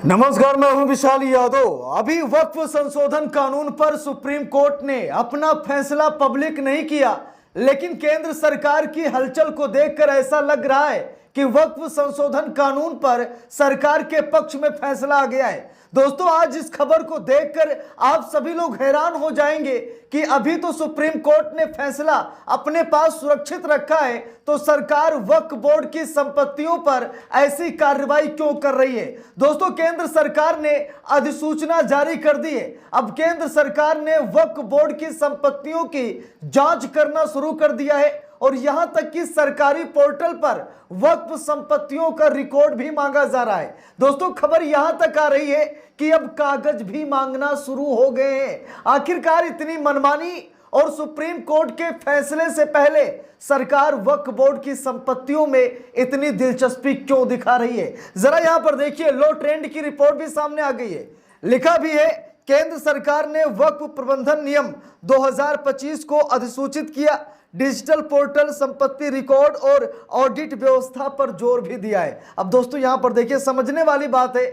नमस्कार, मैं हूं विशाल यादव। अभी वक्फ संशोधन कानून पर सुप्रीम कोर्ट ने अपना फैसला पब्लिक नहीं किया, लेकिन केंद्र सरकार की हलचल को देखकर ऐसा लग रहा है कि वक्फ संशोधन कानून पर सरकार के पक्ष में फैसला आ गया है। दोस्तों, आज इस खबर को देखकर आप सभी लोग हैरान हो जाएंगे कि अभी तो सुप्रीम कोर्ट ने फैसला अपने पास सुरक्षित रखा है, तो सरकार वक्फ बोर्ड की संपत्तियों पर ऐसी कार्रवाई क्यों कर रही है। दोस्तों, केंद्र सरकार ने अधिसूचना जारी कर दी है। अब केंद्र सरकार ने वक्फ बोर्ड की संपत्तियों की जांच करना शुरू कर दिया है और यहां तक कि सरकारी पोर्टल पर वक्फ संपत्तियों का रिकॉर्ड भी मांगा जा रहा है। दोस्तों, खबर यहां तक आ रही है कि अब कागज भी मांगना शुरू हो गए हैं। आखिरकार इतनी मनमानी और सुप्रीम कोर्ट के फैसले से पहले सरकार वक्फ बोर्ड की संपत्तियों में इतनी दिलचस्पी क्यों दिखा रही है। जरा यहां पर देखिए, लो ट्रेंड की रिपोर्ट भी सामने आ गई है। लिखा भी है, केंद्र सरकार ने वक्फ प्रबंधन नियम 2025 को अधिसूचित किया। डिजिटल पोर्टल, संपत्ति रिकॉर्ड और ऑडिट व्यवस्था पर जोर भी दिया है। अब दोस्तों, यहां पर देखिए, समझने वाली बात है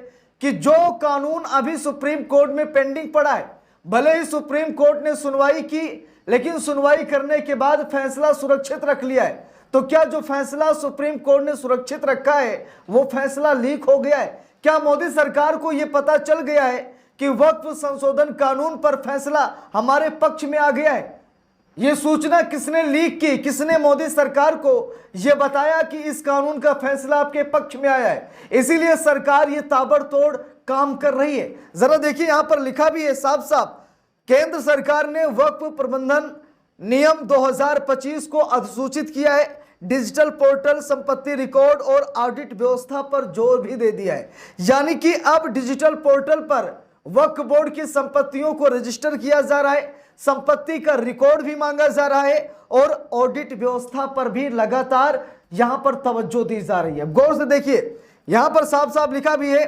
कि जो कानून अभी सुप्रीम कोर्ट में पेंडिंग पड़ा है, भले ही सुप्रीम कोर्ट ने सुनवाई की, लेकिन सुनवाई करने के बाद फैसला सुरक्षित रख लिया है। तो क्या जो फैसला सुप्रीम कोर्ट ने सुरक्षित रखा है वो फैसला लीक हो गया है? क्या मोदी सरकार को यह पता चल गया है कि वक्फ संशोधन कानून पर फैसला हमारे पक्ष में आ गया है? यह सूचना किसने लीक की? किसने मोदी सरकार को यह बताया कि इस कानून का फैसला आपके पक्ष में आया है? इसीलिए सरकार ये ताबड़तोड़ काम कर रही है। जरा देखिए, यहां पर लिखा भी है साफ साफ, केंद्र सरकार ने वक्फ प्रबंधन नियम 2025 को अधिसूचित किया है। डिजिटल पोर्टल, संपत्ति रिकॉर्ड और ऑडिट व्यवस्था पर जोर भी दे दिया है। यानी कि अब डिजिटल पोर्टल पर वक्फ बोर्ड की संपत्तियों को रजिस्टर किया जा रहा है, संपत्ति का रिकॉर्ड भी मांगा जा रहा है और ऑडिट व्यवस्था पर भी लगातार यहां पर तवज्जो दी जा रही है। गौर से देखिए, यहां पर साफ साफ लिखा भी है,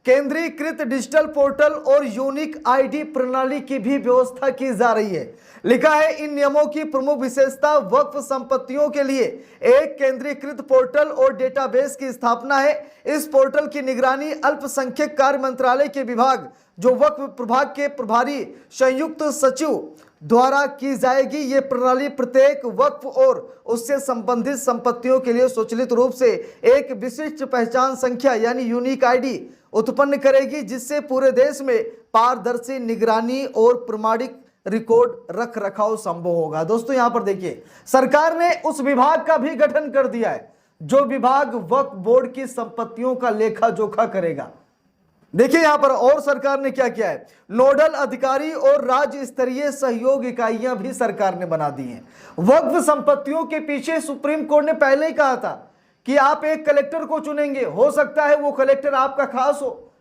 केंद्रीकृत डिजिटल पोर्टल और यूनिक आईडी प्रणाली की भी व्यवस्था की जा रही है। लिखा है, इन नियमों की प्रमुख विशेषता वक्फ संपत्तियों के लिए एक केंद्रीकृत पोर्टल और डेटाबेस की स्थापना है। इस पोर्टल की निगरानी अल्पसंख्यक कार्य मंत्रालय के विभाग, जो वक्फ प्रभाग के प्रभारी संयुक्त सचिव द्वारा की जाएगी। ये प्रणाली प्रत्येक वक्फ और उससे संबंधित संपत्तियों के लिए स्वचालित रूप से एक विशिष्ट पहचान संख्या यानी यूनिक आईडी उत्पन्न करेगी, जिससे पूरे देश में पारदर्शी निगरानी और प्रमाणिक रिकॉर्ड रख रखाव संभव होगा। दोस्तों, यहां पर देखिए, सरकार ने उस विभाग का भी गठन कर दिया है जो विभाग वक्फ बोर्ड की संपत्तियों का लेखा जोखा करेगा। देखिए यहां पर और सरकार ने क्या किया है, नोडल अधिकारी और राज्य स्तरीय सहयोग इकाइयां भी सरकार ने बना दी हैं। वक्फ संपत्तियों के पीछे सुप्रीम कोर्ट ने पहले ही कहा था कि आप एक कलेक्टर को चुनेंगे, हो सकता है वो कलेक्टर आपका खास हो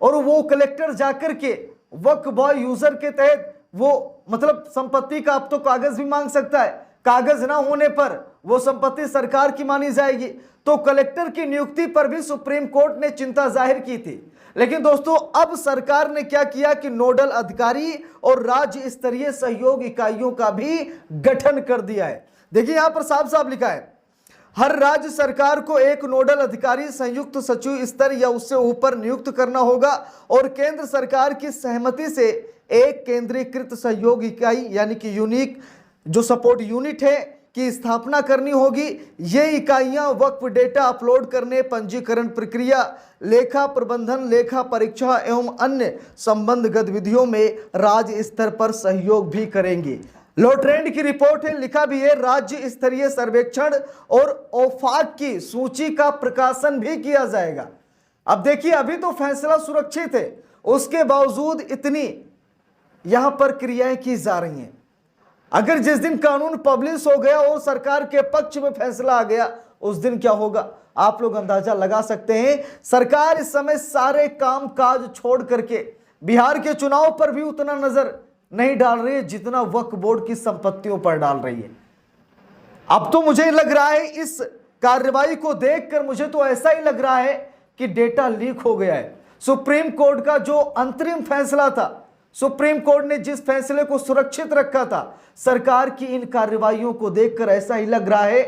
और वो कलेक्टर जाकर के वक्फ बॉय यूजर के तहत वो मतलब संपत्ति का अब तो कागज भी मांग सकता है। कागज ना होने पर वो संपत्ति सरकार की मानी जाएगी। तो कलेक्टर की नियुक्ति पर भी सुप्रीम कोर्ट ने चिंता जाहिर की थी। लेकिन दोस्तों, अब सरकार ने क्या किया कि नोडल अधिकारी और राज्य स्तरीय सहयोग इकाइयों का भी गठन कर दिया है। देखिए यहां पर साफ साफ लिखा है, हर राज्य सरकार को एक नोडल अधिकारी संयुक्त सचिव स्तर या उससे ऊपर नियुक्त करना होगा और केंद्र सरकार की सहमति से एक केंद्रीकृत सहयोग इकाई यानी कि यूनिक जो सपोर्ट यूनिट है की स्थापना करनी होगी। ये इकाइयां वक्फ डेटा अपलोड करने, पंजीकरण प्रक्रिया, लेखा प्रबंधन, लेखा परीक्षा एवं अन्य संबंध गतिविधियों में राज्य स्तर पर सहयोग भी करेंगी। लो ट्रेंड की रिपोर्ट है, लिखा भी है, राज्य स्तरीय सर्वेक्षण और औफाक की सूची का प्रकाशन भी किया जाएगा। अब देखिए, अभी तो फैसला सुरक्षित है, उसके बावजूद इतनी यहां पर क्रियाएं की जा रही हैं। अगर जिस दिन कानून पब्लिश हो गया और सरकार के पक्ष में फैसला आ गया, उस दिन क्या होगा आप लोग अंदाजा लगा सकते हैं। सरकार इस समय सारे काम काज छोड़ करके बिहार के चुनाव पर भी उतना नजर नहीं डाल रही है जितना वक्फ बोर्ड की संपत्तियों पर डाल रही है। अब तो मुझे लग रहा है, इस कार्रवाई को देखकर मुझे तो ऐसा ही लग रहा है कि डेटा लीक हो गया है। सुप्रीम कोर्ट का जो अंतरिम फैसला था, सुप्रीम कोर्ट ने जिस फैसले को सुरक्षित रखा था, सरकार की इन कार्रवाइयों को देखकर ऐसा ही लग रहा है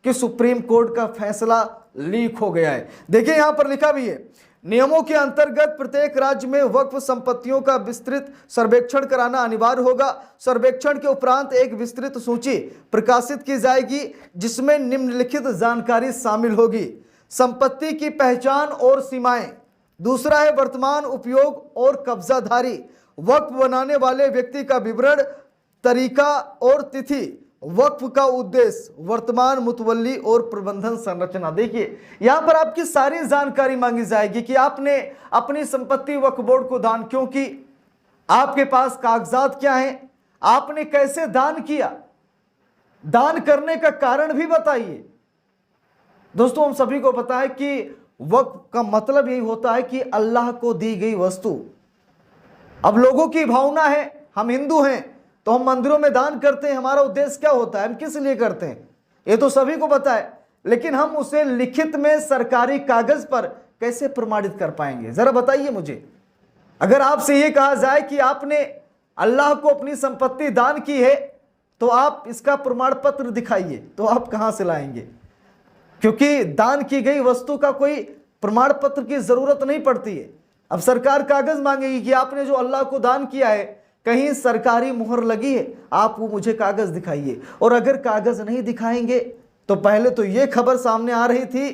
कि सुप्रीम कोर्ट का फैसला लीक हो गया है। देखिए यहां पर लिखा भी है, नियमों के अंतर्गत प्रत्येक राज्य में वक्फ संपत्तियों का विस्तृत सर्वेक्षण कराना अनिवार्य होगा। सर्वेक्षण के उपरांत एक विस्तृत सूची प्रकाशित की जाएगी जिसमें निम्नलिखित जानकारी शामिल होगी। संपत्ति की पहचान और सीमाएं। दूसरा है वर्तमान उपयोग और कब्जाधारी, वक्फ बनाने वाले व्यक्ति का विवरण, तरीका और तिथि, वक्फ का उद्देश्य, वर्तमान मुतवल्ली और प्रबंधन संरचना। देखिए यहां पर आपकी सारी जानकारी मांगी जाएगी कि आपने अपनी संपत्ति वक्फ बोर्ड को दान क्यों की, आपके पास कागजात क्या हैं, आपने कैसे दान किया, दान करने का कारण भी बताइए। दोस्तों हम सभी को पता है कि वक्फ का मतलब यही होता है कि अल्लाह को दी गई वस्तु। अब लोगों की भावना है, हम हिंदू हैं तो हम मंदिरों में दान करते हैं, हमारा उद्देश्य क्या होता है, हम किस लिए करते हैं, ये तो सभी को पता है, लेकिन हम उसे लिखित में सरकारी कागज पर कैसे प्रमाणित कर पाएंगे, जरा बताइए मुझे। अगर आपसे ये कहा जाए कि आपने अल्लाह को अपनी संपत्ति दान की है तो आप इसका प्रमाण पत्र दिखाइए, तो आप कहां से लाएंगे, क्योंकि दान की गई वस्तु का कोई प्रमाण पत्र की जरूरत नहीं पड़ती है। अब सरकार कागज मांगेगी कि आपने जो अल्लाह को दान किया है कहीं सरकारी मुहर लगी है, आप वो मुझे कागज दिखाइए। और अगर कागज नहीं दिखाएंगे तो पहले तो ये खबर सामने आ रही थी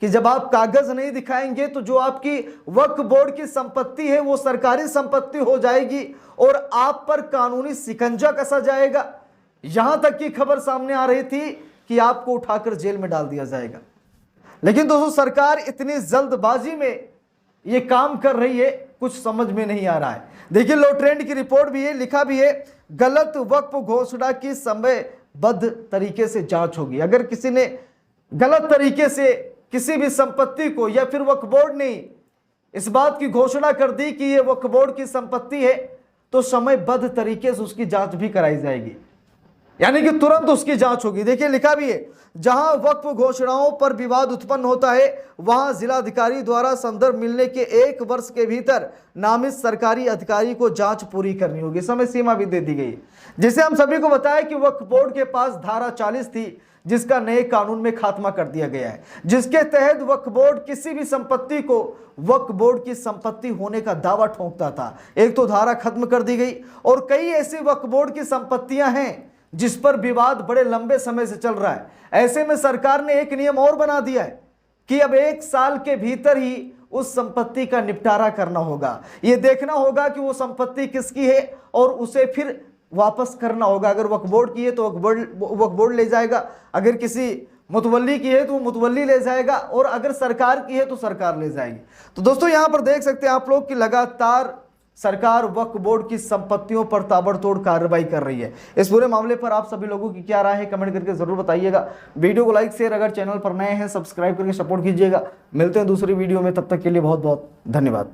कि जब आप कागज नहीं दिखाएंगे तो जो आपकी वक्फ बोर्ड की संपत्ति है वो सरकारी संपत्ति हो जाएगी और आप पर कानूनी शिकंजा कसा जाएगा। यहां तक की खबर सामने आ रही थी कि आपको उठाकर जेल में डाल दिया जाएगा। लेकिन दोस्तों सरकार इतनी जल्दबाजी में ये काम कर रही है, कुछ समझ में नहीं आ रहा है। देखिए लो ट्रेंड की रिपोर्ट भी है, लिखा भी है गलत वक्फ घोषणा की समयबद्ध तरीके से जांच होगी। अगर किसी ने गलत तरीके से किसी भी संपत्ति को या फिर वक्फ बोर्ड ने इस बात की घोषणा कर दी कि ये वक्फ बोर्ड की संपत्ति है तो समयबद्ध तरीके से उसकी जांच भी कराई जाएगी, यानी कि तुरंत उसकी जांच होगी। देखिए लिखा भी है जहां वक्फ घोषणाओं पर विवाद उत्पन्न होता है वहां जिलाधिकारी द्वारा संदर्भ मिलने के 1 वर्ष के भीतर नामित सरकारी अधिकारी को जांच पूरी करनी होगी। समय सीमा भी दे दी गई, जिसे हम सभी को बताया कि वक्फ बोर्ड के पास धारा 40 थी जिसका नए कानून में खात्मा कर दिया गया है, जिसके तहत वक्फ बोर्ड किसी भी संपत्ति को वक्फ बोर्ड की संपत्ति होने का दावा ठोंकता था। एक तो धारा खत्म कर दी गई और कई ऐसी वक्फ बोर्ड की संपत्तियां हैं जिस पर विवाद बड़े लंबे समय से चल रहा है। ऐसे में सरकार ने एक नियम और बना दिया है कि अब 1 साल के भीतर ही उस संपत्ति का निपटारा करना होगा। यह देखना होगा कि वो संपत्ति किसकी है और उसे फिर वापस करना होगा। अगर वक्फ बोर्ड की है तो वक्फ बोर्ड ले जाएगा, अगर किसी मुतवल्ली की है तो वो मुतवल्ली ले जाएगा और अगर सरकार की है तो सरकार ले जाएगी। तो दोस्तों यहां पर देख सकते हैं आप लोग कि लगातार सरकार वक्फ बोर्ड की संपत्तियों पर ताबड़तोड़ कार्रवाई कर रही है। इस पूरे मामले पर आप सभी लोगों की क्या राय है कमेंट करके जरूर बताइएगा। वीडियो को लाइक शेयर, अगर चैनल पर नए हैं सब्सक्राइब करके सपोर्ट कीजिएगा। मिलते हैं दूसरी वीडियो में, तब तक के लिए बहुत बहुत धन्यवाद।